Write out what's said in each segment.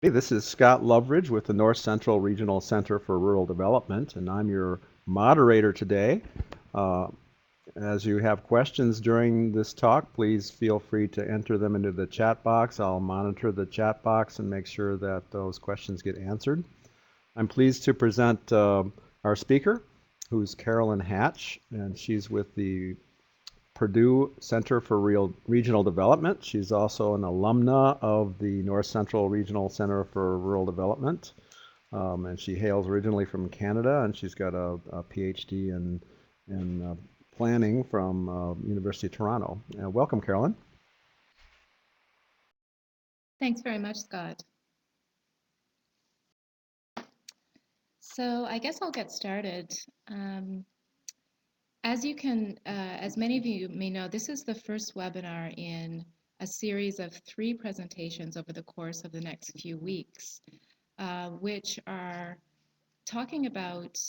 Hey, this is Scott Loveridge with the North Central Regional Center for Rural Development, and I'm your moderator today. Uh, as you have questions during this talk, please feel free to enter them into the chat box. I'll monitor the chat box and make sure that those questions get answered. I'm pleased to present our speaker, who's Carolyn Hatch, and she's with the Purdue Center for Regional Development. She's also an alumna of the North Central Regional Center for Rural Development. And she hails originally from Canada, and she's got a PhD in planning from University of Toronto. Welcome, Carolyn. Thanks very much, Scott. So I guess I'll get started. As many of you may know, this is the first webinar in a series of 3 presentations over the course of the next few weeks, which are talking about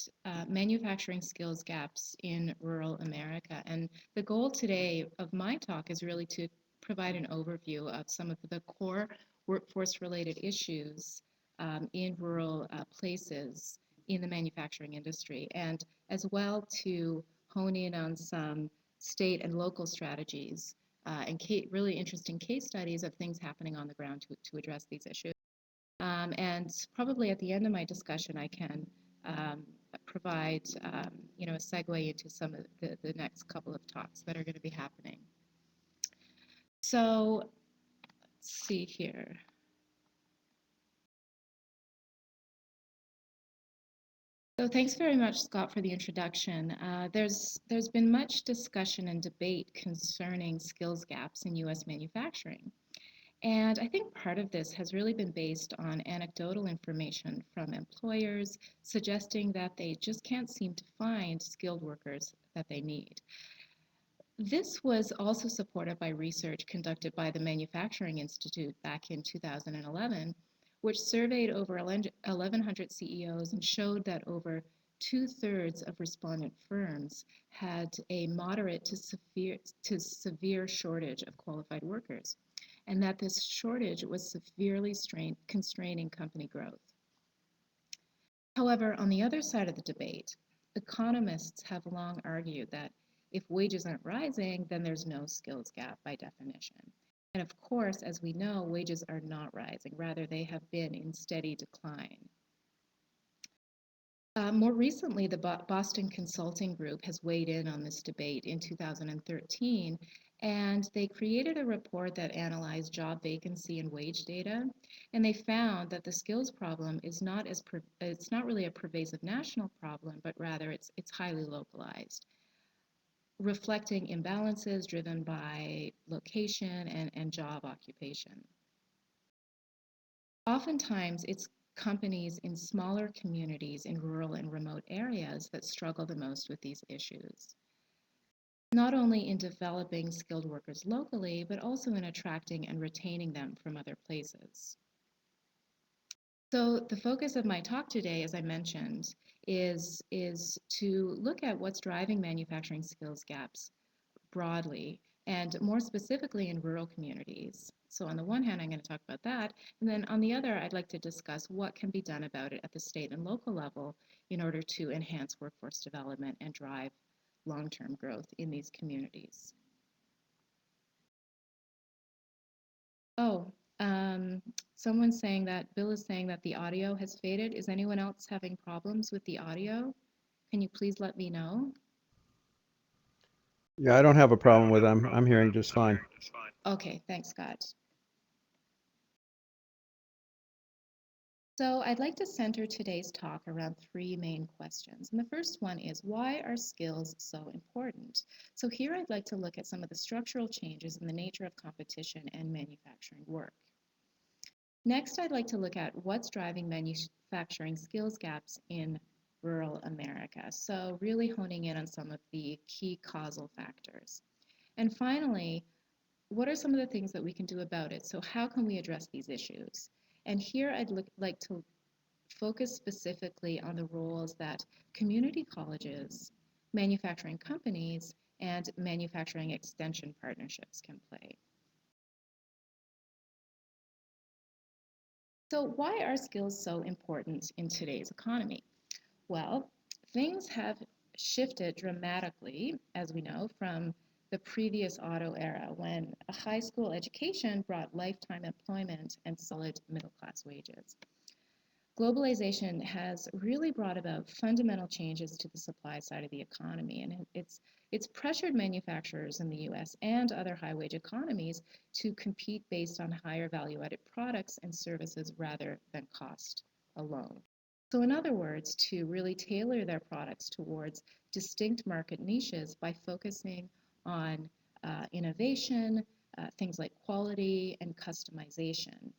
manufacturing skills gaps in rural America. And the goal today of my talk is really to provide an overview of some of the core workforce-related issues in rural places in the manufacturing industry, and as well to hone in on some state and local strategies and really interesting case studies of things happening on the ground to address these issues. And probably at the end of my discussion, I can um, provide a segue into some of the next couple of talks that are going to be happening. So let's see here. So thanks very much, Scott, for the introduction. There's been much discussion and debate concerning skills gaps in U.S. manufacturing. And I think part of this has really been based on anecdotal information from employers suggesting that they just can't seem to find skilled workers that they need. This was also supported by research conducted by the Manufacturing Institute back in 2011, which surveyed over 1,100 CEOs and showed that over 2/3 of respondent firms had a moderate to severe shortage of qualified workers, and that this shortage was severely constraining company growth. However, on the other side of the debate, economists have long argued that if wages aren't rising, then there's no skills gap by definition. And of course, as we know, wages are not rising. Rather, they have been in steady decline. More recently, the Boston Consulting Group has weighed in on this debate in 2013, and they created a report that analyzed job vacancy and wage data, and they found that the skills problem is it's not really a pervasive national problem, but rather it's highly localized, reflecting imbalances driven by location and job occupation. Oftentimes, it's companies in smaller communities in rural and remote areas that struggle the most with these issues, not only in developing skilled workers locally, but also in attracting and retaining them from other places. So the focus of my talk today, as I mentioned, is to look at what's driving manufacturing skills gaps broadly, and more specifically in rural communities. So on the one hand, I'm going to talk about that, and then on the other, I'd like to discuss what can be done about it at the state and local level in order to enhance workforce development and drive long-term growth in these communities. Oh, um, someone's saying that, Bill is saying that the audio has faded. Is anyone else having problems with the audio? Can you please let me know? Yeah, I don't have a problem with them. I'm hearing just fine. Okay, thanks, Scott. So I'd like to center today's talk around 3 main questions. And the first one is, why are skills so important? So here I'd like to look at some of the structural changes in the nature of competition and manufacturing work. Next, I'd like to look at what's driving manufacturing skills gaps in rural America. So really honing in on some of the key causal factors. And finally, what are some of the things that we can do about it? So how can we address these issues? And here I'd like to focus specifically on the roles that community colleges, manufacturing companies, and manufacturing extension partnerships can play. So why are skills so important in today's economy? Well, things have shifted dramatically, as we know, from the previous auto era when a high school education brought lifetime employment and solid middle class wages. Globalization has really brought about fundamental changes to the supply side of the economy, and it's pressured manufacturers in the US and other high wage economies to compete based on higher value added products and services rather than cost alone. So, in other words, to really tailor their products towards distinct market niches by focusing on innovation, things like quality and customization,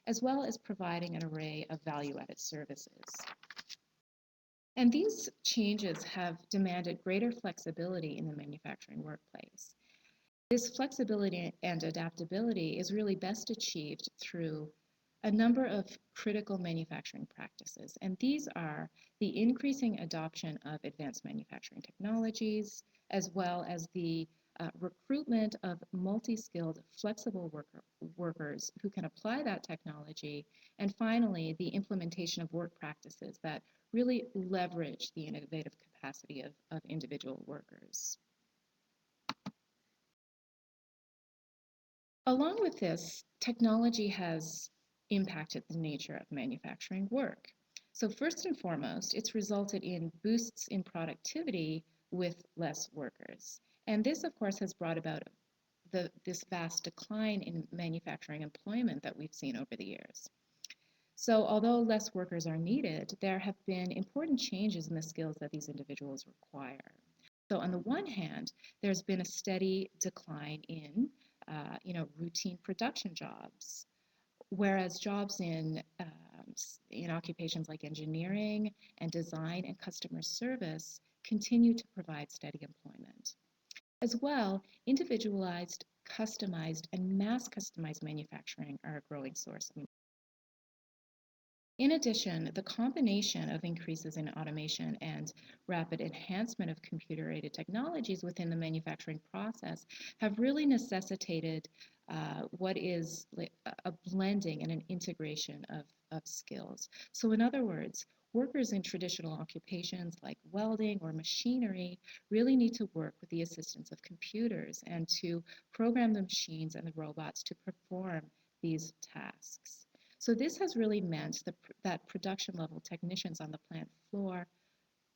as well as providing an array of value-added services. And these changes have demanded greater flexibility in the manufacturing workplace. This flexibility and adaptability is really best achieved through a number of critical manufacturing practices. And these are the increasing adoption of advanced manufacturing technologies, as well as the recruitment of multi-skilled, flexible workers who can apply that technology, and finally, the implementation of work practices that really leverage the innovative capacity of individual workers. Along with this, technology has impacted the nature of manufacturing work. So first and foremost, it's resulted in boosts in productivity with less workers. And this, of course, has brought about this vast decline in manufacturing employment that we've seen over the years. So although less workers are needed, there have been important changes in the skills that these individuals require. So on the one hand, there's been a steady decline in routine production jobs, whereas jobs in occupations like engineering and design and customer service continue to provide steady employment. As well, individualized, customized, and mass customized manufacturing are a growing source of. In addition, the combination of increases in automation and rapid enhancement of computer-aided technologies within the manufacturing process have really necessitated what is a blending and an integration of skills. So in other words, workers in traditional occupations like welding or machinery really need to work with the assistance of computers and to program the machines and the robots to perform these tasks. So this has really meant that production level technicians on the plant floor,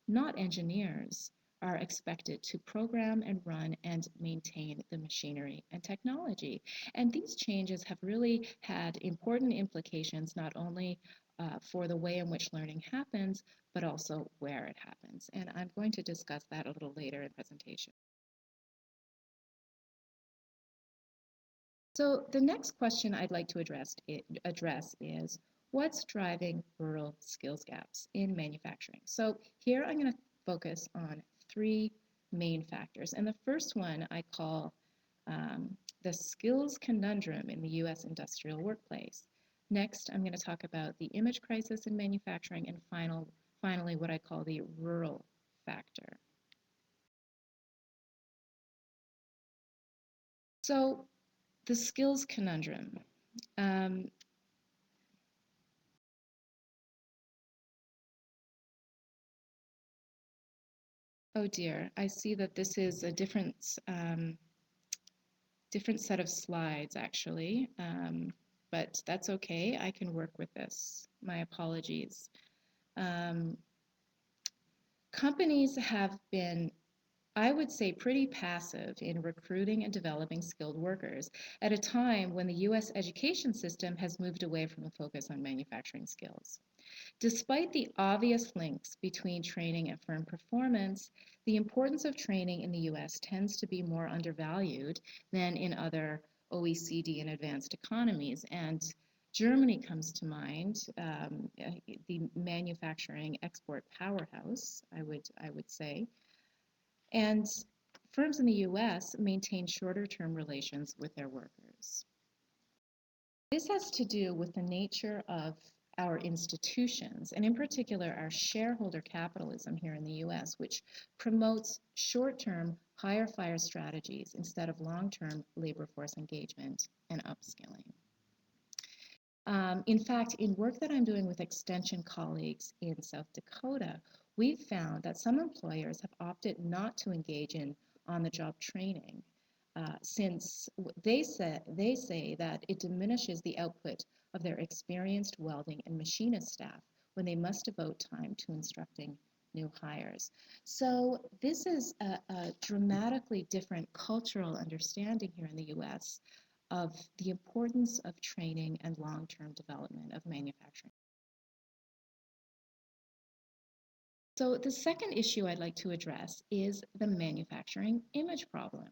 not engineers, are expected to program and run and maintain the machinery and technology. And these changes have really had important implications not only for the way in which learning happens, but also where it happens. And I'm going to discuss that a little later in the presentation. So the next question I'd like to address is what's driving rural skills gaps in manufacturing? So here I'm going to focus on three main factors. And the first one I call the skills conundrum in the U.S. industrial workplace. Next, I'm going to talk about the image crisis in manufacturing, and finally what I call the rural factor. So the skills conundrum. Um, oh dear, I see that this is a different set of slides actually, but that's okay. I can work with this. My apologies. Um, Companies have been, I would say, pretty passive in recruiting and developing skilled workers at a time when the US education system has moved away from a focus on manufacturing skills. Despite the obvious links between training and firm performance, the importance of training in the US tends to be more undervalued than in other OECD and advanced economies. And Germany comes to mind, the manufacturing export powerhouse, I would say. And firms in the US maintain shorter term relations with their workers. This has to do with the nature of our institutions, and in particular, our shareholder capitalism here in the US, which promotes short term, hire fire strategies instead of long term labor force engagement and upskilling. In fact, in work that I'm doing with Extension colleagues in South Dakota, we've found that some employers have opted not to engage in on-the-job training since they say that it diminishes the output of their experienced welding and machinist staff when they must devote time to instructing new hires. So this is a dramatically different cultural understanding here in the U.S. of the importance of training and long-term development of manufacturing. So the second issue I'd like to address is the manufacturing image problem.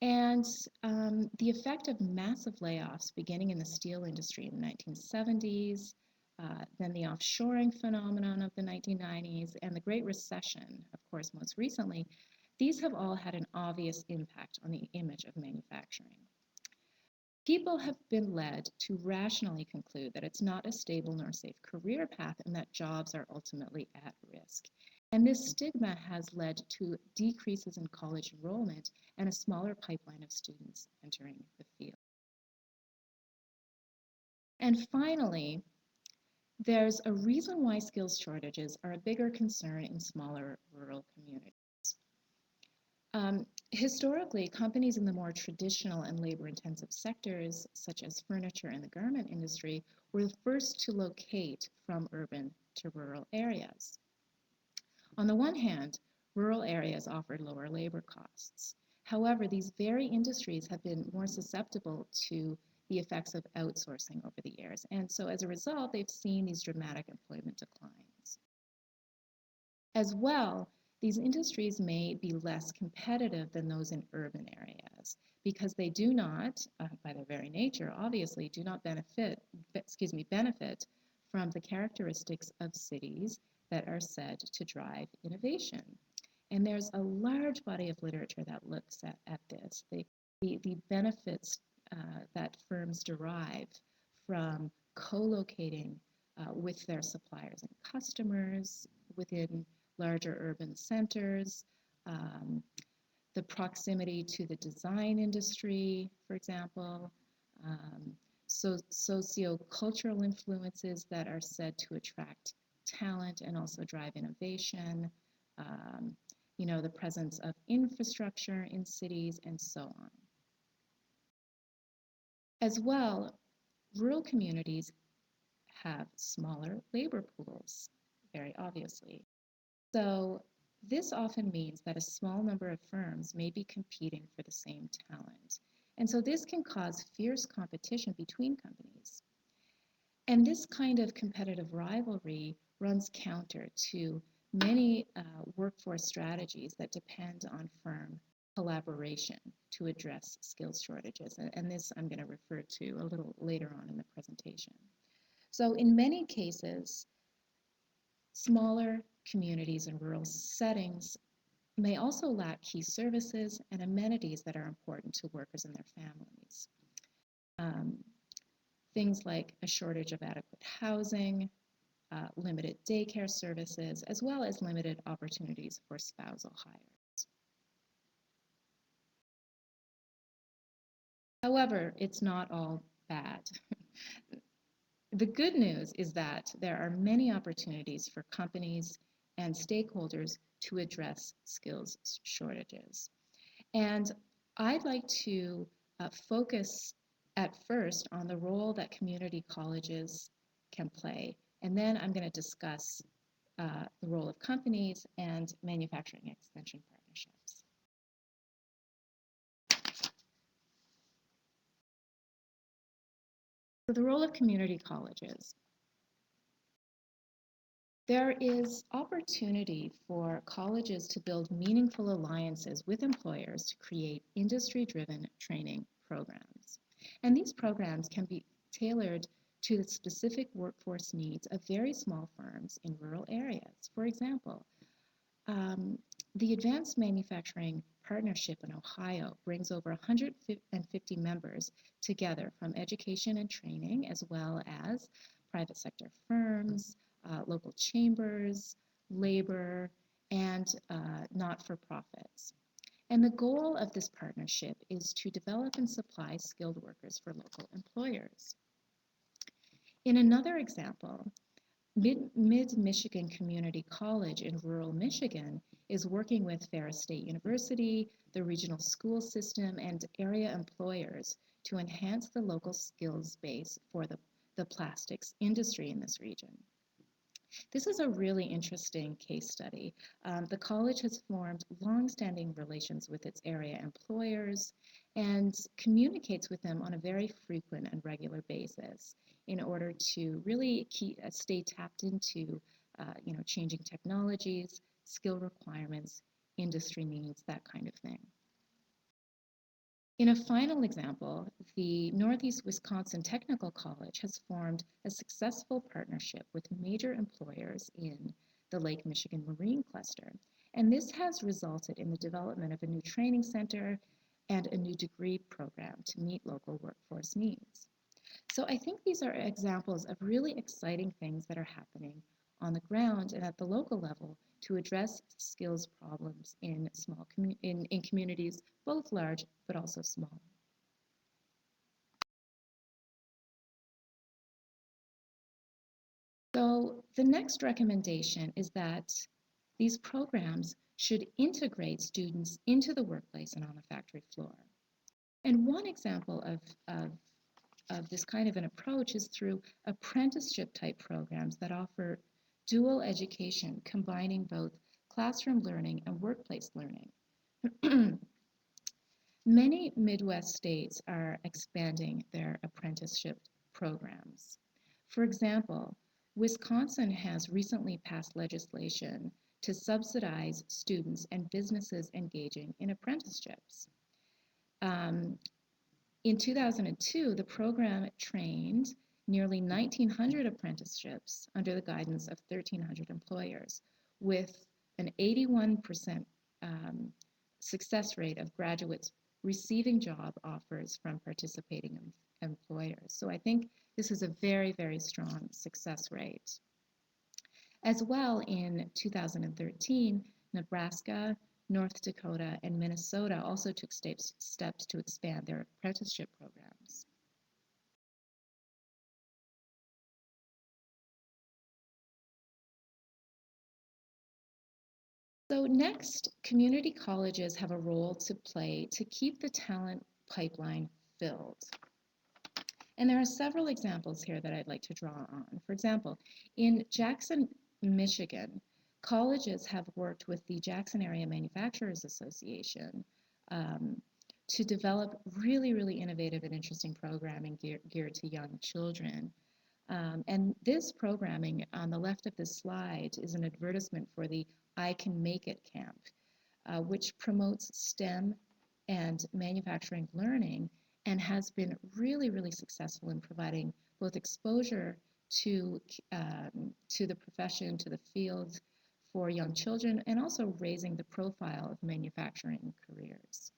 And the effect of massive layoffs beginning in the steel industry in the 1970s, then the offshoring phenomenon of the 1990s, and the Great Recession, of course, most recently, these have all had an obvious impact on the image of manufacturing. People have been led to rationally conclude that it's not a stable nor safe career path and that jobs are ultimately at risk. And this stigma has led to decreases in college enrollment and a smaller pipeline of students entering the field. And finally, there's a reason why skills shortages are a bigger concern in smaller rural communities. Historically, companies in the more traditional and labor-intensive sectors, such as furniture and the garment industry, were the first to locate from urban to rural areas. On the one hand, rural areas offered lower labor costs. However, these very industries have been more susceptible to the effects of outsourcing over the years, and so as a result, they've seen these dramatic employment declines. As well, these industries may be less competitive than those in urban areas because they do not, by their very nature, obviously, do not benefit from the characteristics of cities that are said to drive innovation. And there's a large body of literature that looks at this, the benefits that firms derive from co-locating with their suppliers and customers within larger urban centers, the proximity to the design industry, for example, socio-cultural influences that are said to attract talent and also drive innovation, the presence of infrastructure in cities, and so on. As well, rural communities have smaller labor pools, very obviously. So this often means that a small number of firms may be competing for the same talent. And so this can cause fierce competition between companies. And this kind of competitive rivalry runs counter to many workforce strategies that depend on firm collaboration to address skills shortages. And this I'm going to refer to a little later on in the presentation. So in many cases, smaller communities and rural settings may also lack key services and amenities that are important to workers and their families. Things like a shortage of adequate housing, limited daycare services, as well as limited opportunities for spousal hires. However, it's not all bad. The good news is that there are many opportunities for companies and stakeholders to address skills shortages. And I'd like to focus at first on the role that community colleges can play. And then I'm going to discuss the role of companies and manufacturing extension partnerships. So the role of community colleges. There is opportunity for colleges to build meaningful alliances with employers to create industry-driven training programs. And these programs can be tailored to the specific workforce needs of very small firms in rural areas. For example, the Advanced Manufacturing Partnership in Ohio brings over 150 members together from education and training, as well as private sector firms, local chambers, labor, and not-for-profits. And the goal of this partnership is to develop and supply skilled workers for local employers. In another example, Mid-Michigan Community College in rural Michigan is working with Ferris State University, the regional school system, and area employers to enhance the local skills base for the plastics industry in this region. This is a really interesting case study. The college has formed long-standing relations with its area employers and communicates with them on a very frequent and regular basis in order to really stay tapped into changing technologies, skill requirements, industry needs, that kind of thing. In a final example, the Northeast Wisconsin Technical College has formed a successful partnership with major employers in the Lake Michigan Marine Cluster, and this has resulted in the development of a new training center and a new degree program to meet local workforce needs. So I think these are examples of really exciting things that are happening on the ground and at the local level to address skills problems in in communities both large but also small. So the next recommendation is that these programs should integrate students into the workplace and on the factory floor. And one example of this kind of an approach is through apprenticeship type programs that offer dual education, combining both classroom learning and workplace learning. Many Midwest states are expanding their apprenticeship programs. For example, Wisconsin has recently passed legislation to subsidize students and businesses engaging in apprenticeships. Um, in 2002, the program trained nearly 1,900 apprenticeships under the guidance of 1,300 employers, with an 81% success rate of graduates receiving job offers from participating employers. So I think this is a very, very strong success rate. As well, in 2013, Nebraska, North Dakota, and Minnesota also took steps to expand their apprenticeship programs. So next, community colleges have a role to play to keep the talent pipeline filled. And there are several examples here that I'd like to draw on. For example, in Jackson, Michigan, colleges have worked with the Jackson Area Manufacturers Association to develop really, really innovative and interesting programming geared to young children. And this programming on the left of this slide is an advertisement for the I Can Make It camp, which promotes STEM and manufacturing learning and has been really, really successful in providing both exposure to the profession, to the field for young children, and also raising the profile of manufacturing careers.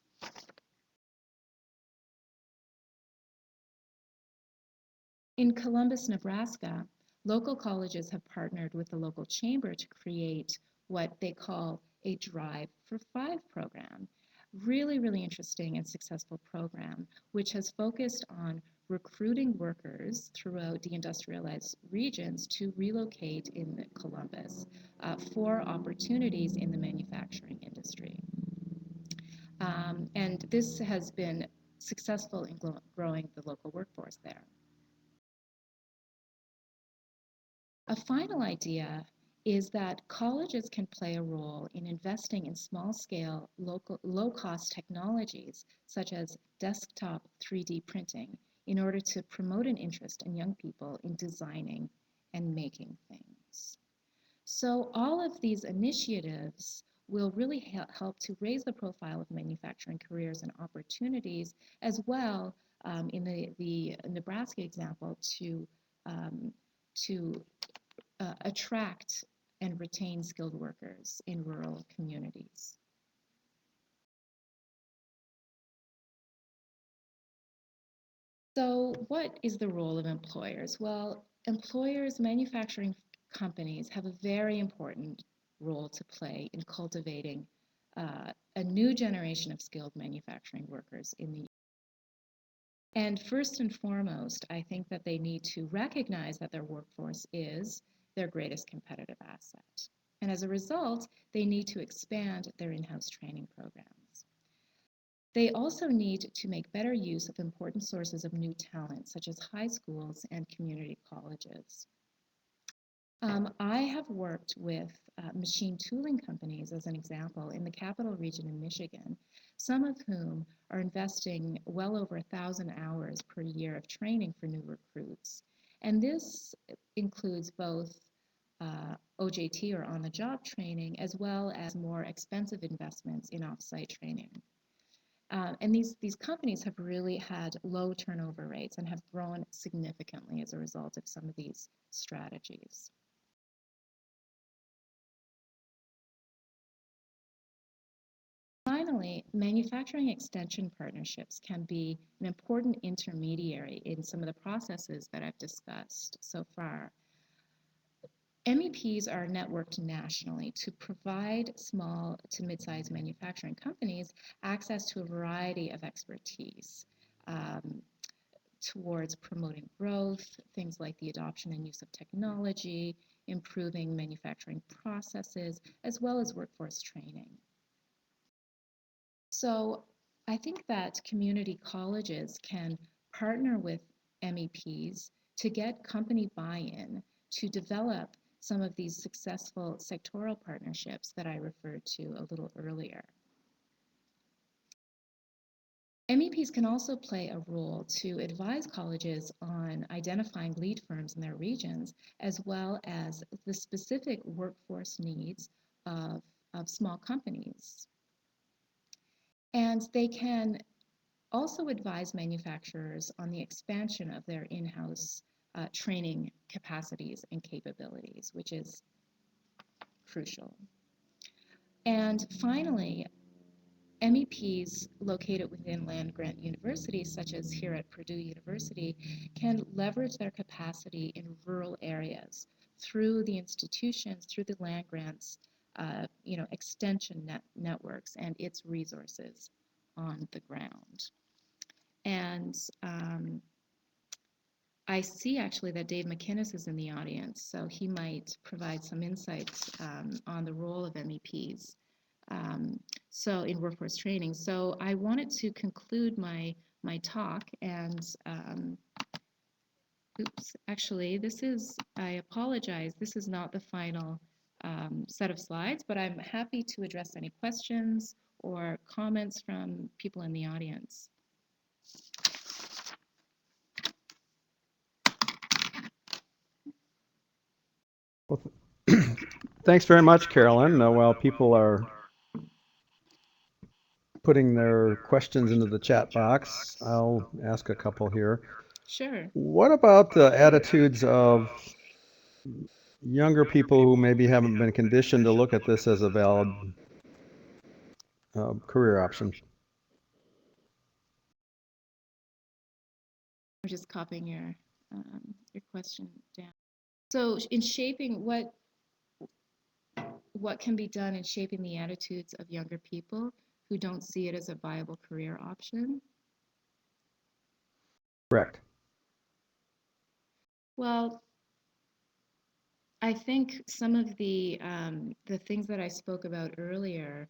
In Columbus, Nebraska, local colleges have partnered with the local chamber to create what they call a Drive for Five program. Really, really interesting and successful program, which has focused on recruiting workers throughout the industrialized regions to relocate in Columbus for opportunities in the manufacturing industry. And this has been successful in growing the local workforce there. A final idea is that colleges can play a role in investing in small-scale, low-cost technologies such as desktop 3D printing in order to promote an interest in young people in designing and making things. So all of these initiatives will really help to raise the profile of manufacturing careers and opportunities, as well in the Nebraska example um, to attract and retain skilled workers in rural communities. So what is the role of employers? Well, employers, manufacturing companies have a very important role to play in cultivating a new generation of skilled manufacturing workers in the And first and foremost, I think that they need to recognize that their workforce is their greatest competitive asset. And as a result, they need to expand their in-house training programs. They also need to make better use of important sources of new talent, such as high schools and community colleges. I have worked with machine tooling companies, as an example, in the capital region in Michigan, some of whom are investing well over 1,000 hours per year of training for new recruits. And this includes both OJT or on-the-job training, as well as more expensive investments in off-site training. And these companies have really had low turnover rates and have grown significantly as a result of some of these strategies. Finally, manufacturing extension partnerships can be an important intermediary in some of the processes that I've discussed so far. MEPs are networked nationally to provide small to mid-sized manufacturing companies access to a variety of expertise towards promoting growth, things like the adoption and use of technology, improving manufacturing processes, as well as workforce training. So I think that community colleges can partner with MEPs to get company buy-in to develop some of these successful sectoral partnerships that I referred to a little earlier. MEPs can also play a role to advise colleges on identifying lead firms in their regions, as well as the specific workforce needs of small companies. And they can also advise manufacturers on the expansion of their in-house training capacities and capabilities, which is crucial. And finally, MEPs located within land-grant universities, such as here at Purdue University, can leverage their capacity in rural areas through the institutions, through the land grants, extension networks and its resources on the ground. And I see actually that Dave McInnes is in the audience, so he might provide some insights on the role of MEPs so in workforce training. So I wanted to conclude my talk and actually I apologize, this is not the final set of slides, but I'm happy to address any questions or comments from people in the audience. Well, thanks very much, Carolyn. While people are putting their questions into the chat box, I'll ask a couple here. Sure. What about the attitudes of younger people who maybe haven't been conditioned to look at this as a valid career option? I'm just copying your question down. So in shaping what can be done in shaping the attitudes of younger people who don't see it as a viable career option? Correct. Well, I think some of the things that I spoke about earlier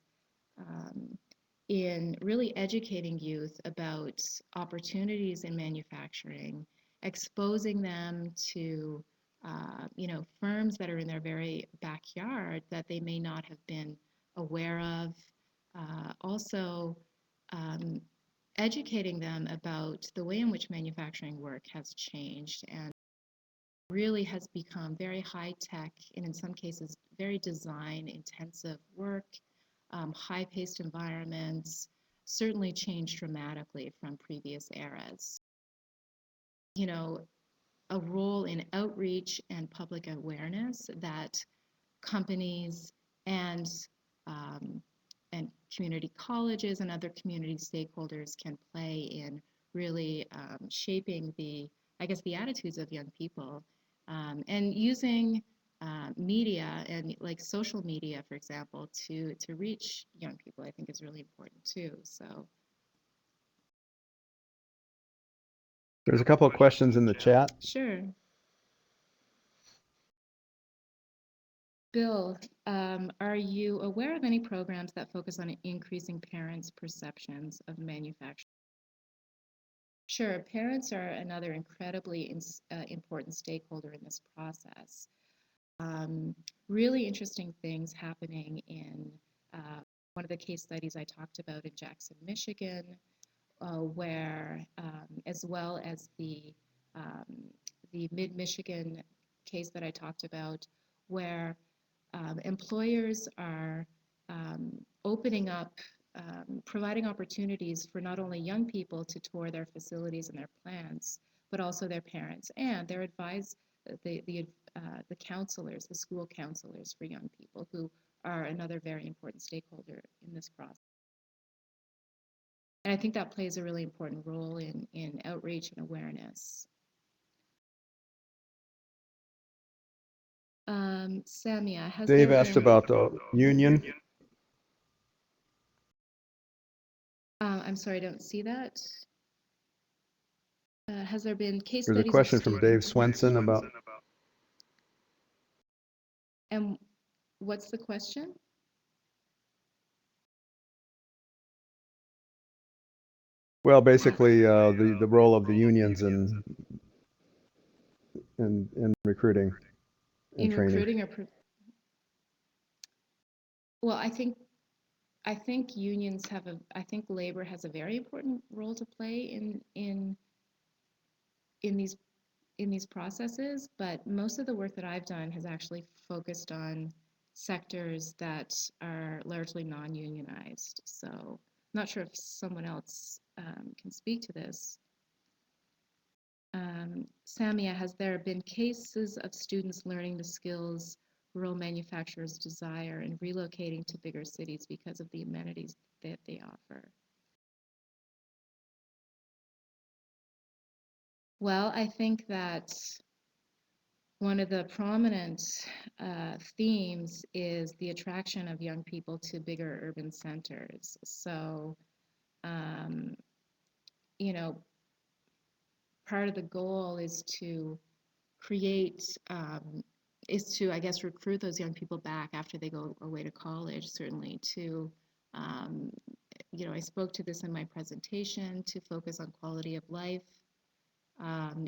in really educating youth about opportunities in manufacturing, exposing them to firms that are in their very backyard that they may not have been aware of. Also, educating them about the way in which manufacturing work has changed and really has become very high tech and in some cases very design intensive work, high paced environments, certainly changed dramatically from previous eras. A role in outreach and public awareness that companies and community colleges and other community stakeholders can play in really shaping the attitudes of young people and using media and like social media, for example, to reach young people, I think is really important too. So There's a couple of questions in the chat. Sure. Bill, are you aware of any programs that focus on increasing parents' perceptions of manufacturing? Sure, parents are another incredibly important stakeholder in this process. Really interesting things happening in one of the case studies I talked about in Jackson, Michigan, where, as well as the Mid-Michigan case that I talked about, where employers are opening up, providing opportunities for not only young people to tour their facilities and their plants, but also their parents and their the counselors, the school counselors for young people, who are another very important stakeholder in this process. And I think that plays a really important role in outreach and awareness. Samia, has Dave there asked been, about the union. I'm sorry, I don't see that. Has there been case There's a studies of question from Dave students? Swenson about. And what's the question? Well, basically, the role of the unions in recruiting and In training. recruiting well, I think unions have I think labor has a very important role to play in these processes, but most of the work that I've done has actually focused on sectors that are largely non-unionized. So I'm not sure if someone else can speak to this. Samia, has there been cases of students learning the skills rural manufacturers desire and relocating to bigger cities because of the amenities that they offer? Well, I think that one of the prominent themes is the attraction of young people to bigger urban centers. So, um, you know, part of the goal is to create, I guess, recruit those young people back after they go away to college, certainly to, um, I spoke to this in my presentation, to focus on quality of life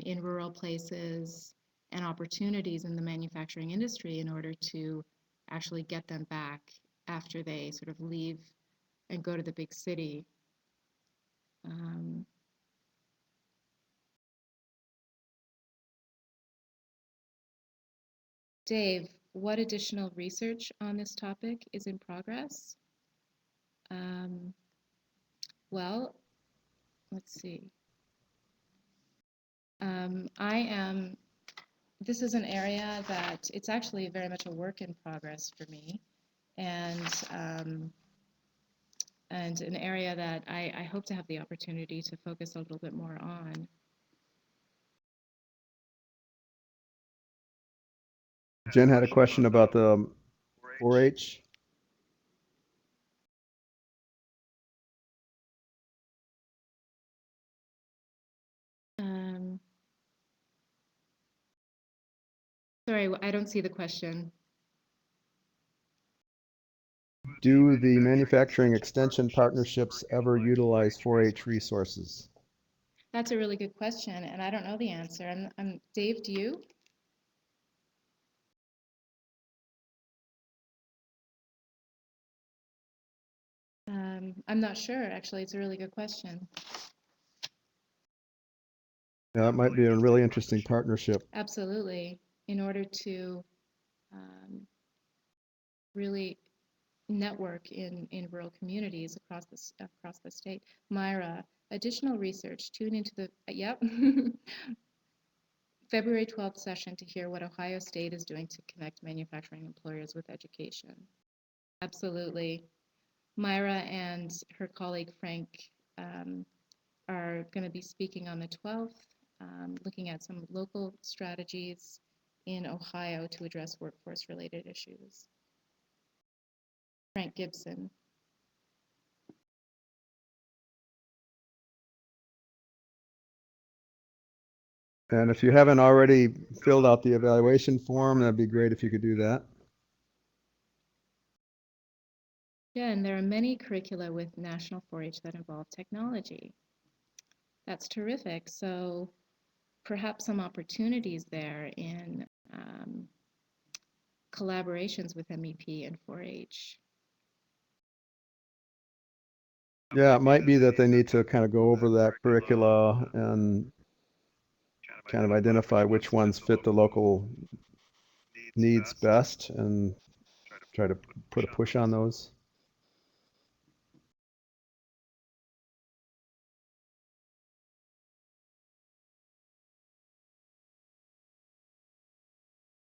in rural places and opportunities in the manufacturing industry in order to actually get them back after they sort of leave and go to the big city. Dave, what additional research on this topic is in progress? Well, let's see. This is an area that it's actually very much a work in progress for me, and an area that I hope to have the opportunity to focus a little bit more on. Jen had a question about the 4-H. Sorry, I don't see the question. Do the manufacturing extension partnerships ever utilize 4-H resources? That's a really good question, and I don't know the answer. Dave, do you? I'm not sure, actually. It's a really good question. Yeah, that might be a really interesting partnership. Absolutely. In order to really network in rural communities across the state. Myra, additional research. Tune into the February 12th session to hear what Ohio State is doing to connect manufacturing employers with education. Absolutely. Myra and her colleague Frank are going to be speaking on the 12th, looking at some local strategies in Ohio to address workforce-related issues. Frank Gibson. And if you haven't already filled out the evaluation form, that'd be great if you could do that. Yeah, and there are many curricula with National 4-H that involve technology. That's terrific. So perhaps some opportunities there in collaborations with MEP and 4-H. Yeah, it might be that they need to kind of go over that curricula and kind of identify which ones fit the local needs best and try to put a push on those.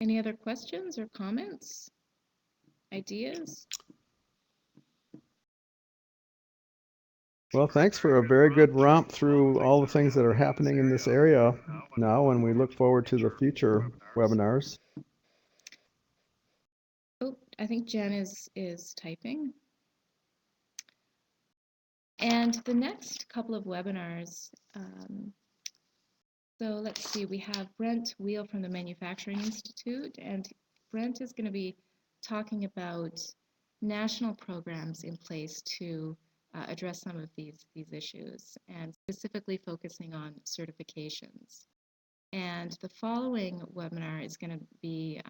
Any other questions or comments? Ideas? Well, thanks for a very good romp through all the things that are happening in this area now, and we look forward to the future webinars. Oh, I think Jen is typing. And the next couple of webinars, so let's see, we have Brent Wheel from the Manufacturing Institute, and Brent is going to be talking about national programs in place to address some of these issues, and specifically focusing on certifications. And the following webinar is going to be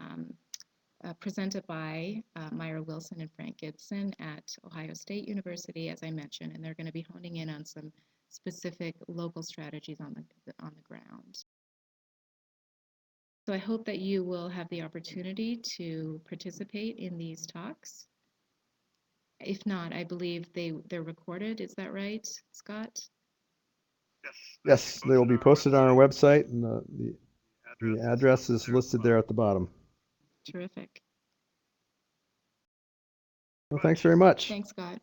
presented by Myra Wilson and Frank Gibson at Ohio State University, as I mentioned, and they're going to be honing in on some specific local strategies on the ground. So I hope that you will have the opportunity to participate in these talks. If not, I believe they're recorded. Is that right, Scott? Yes, they will be posted on our website, and the address is listed there at the bottom. Terrific. Well, thanks very much. Thanks, Scott.